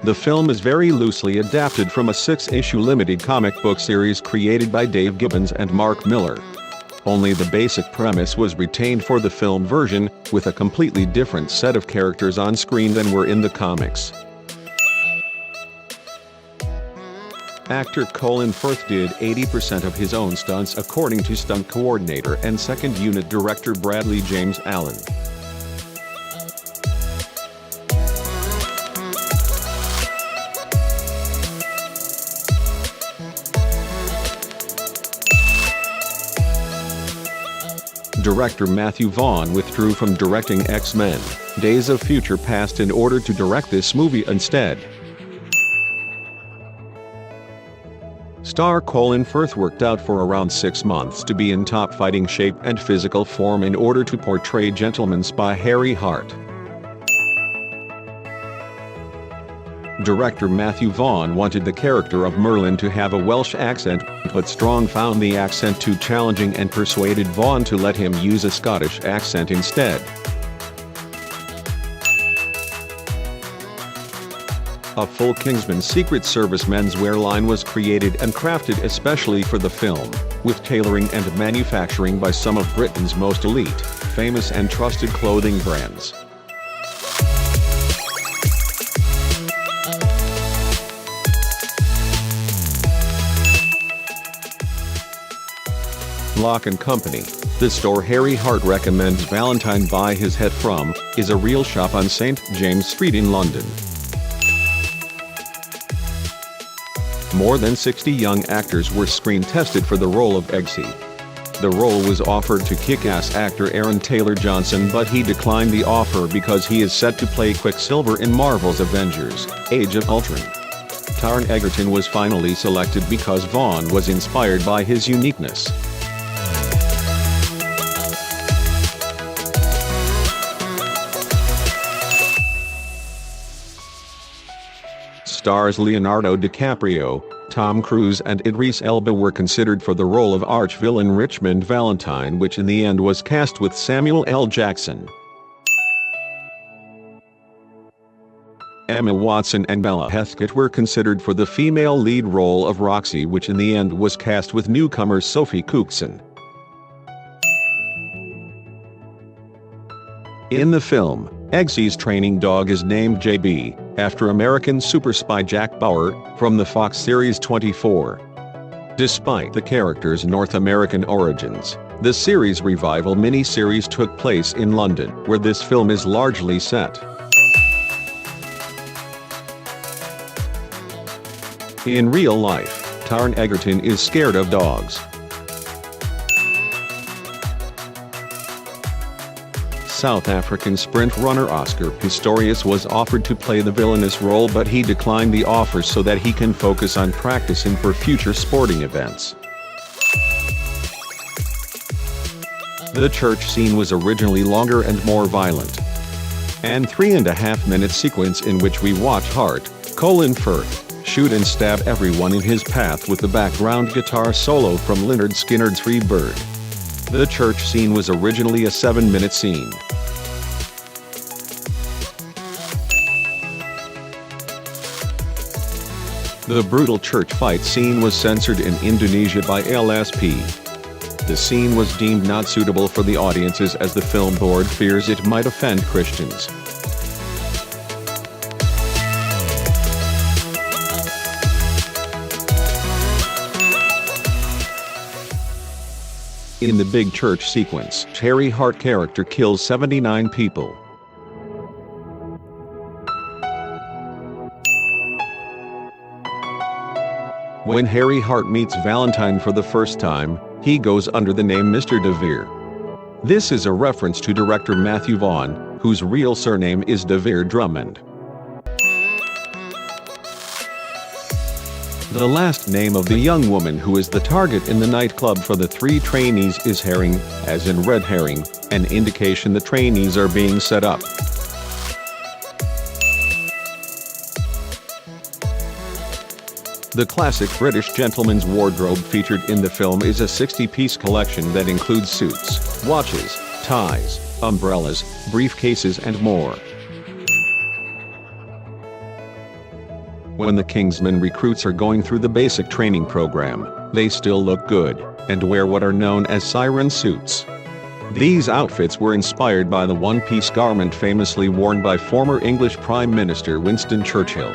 The film is very loosely adapted from a 6-issue limited comic book series created by Dave Gibbons and Mark Millar. Only the basic premise was retained for the film version, with a completely different set of characters on screen than were in the comics. Actor Colin Firth did 80% of his own stunts according to stunt coordinator and second unit director Bradley James Allan. Director Matthew Vaughn withdrew from directing X-Men: Days of Future Past in order to direct this movie instead. Star Colin Firth worked out for around 6 months to be in top fighting shape and physical form in order to portray gentleman spy Harry Hart. Director Matthew Vaughn wanted the character of Merlin to have a Welsh accent, but Strong found the accent too challenging and persuaded Vaughn to let him use a Scottish accent instead. A full Kingsman Secret Service menswear line was created and crafted especially for the film, with tailoring and manufacturing by some of Britain's most elite, famous and trusted clothing brands. Lock & Company, the store Harry Hart recommends Valentine buy his hat from, is a real shop on St. James Street in London. More than 60 young actors were screen tested for the role of Eggsy. The role was offered to kick-ass actor Aaron Taylor-Johnson, but he declined the offer because he is set to play Quicksilver in Marvel's Avengers: Age of Ultron. Taron Egerton was finally selected because Vaughn was inspired by his uniqueness. Stars Leonardo DiCaprio, Tom Cruise and Idris Elba were considered for the role of arch-villain Richmond Valentine, which in the end was cast with Samuel L. Jackson. Emma Watson and Bella Heathcote were considered for the female lead role of Roxy, which in the end was cast with newcomer Sophie Cookson. In the film, Eggsy's training dog is named JB, after American super spy Jack Bauer, from the Fox series 24. Despite the character's North American origins, the series' revival mini-series took place in London, where this film is largely set. In real life, Taron Egerton is scared of dogs. South African sprint runner Oscar Pistorius was offered to play the villainous role, but he declined the offer so that he can focus on practicing for future sporting events. The church scene was originally longer and more violent. An 3.5-minute sequence in which we watch Hart, Colin Firth, shoot and stab everyone in his path with the background guitar solo from Lynyrd Skynyrd's Free Bird. The church scene was originally a 7-minute scene. The brutal church fight scene was censored in Indonesia by LSP. The scene was deemed not suitable for the audiences as the film board fears it might offend Christians. In the big church sequence, Harry Hart character kills 79 people. When Harry Hart meets Valentine for the first time, he goes under the name Mr. DeVere. This is a reference to director Matthew Vaughn, whose real surname is DeVere Drummond. The last name of the young woman who is the target in the nightclub for the 3 trainees is Herring, as in red herring, an indication the trainees are being set up. The classic British gentleman's wardrobe featured in the film is a 60-piece collection that includes suits, watches, ties, umbrellas, briefcases and more. When the Kingsman recruits are going through the basic training program, they still look good, and wear what are known as siren suits. These outfits were inspired by the one-piece garment famously worn by former English Prime Minister Winston Churchill.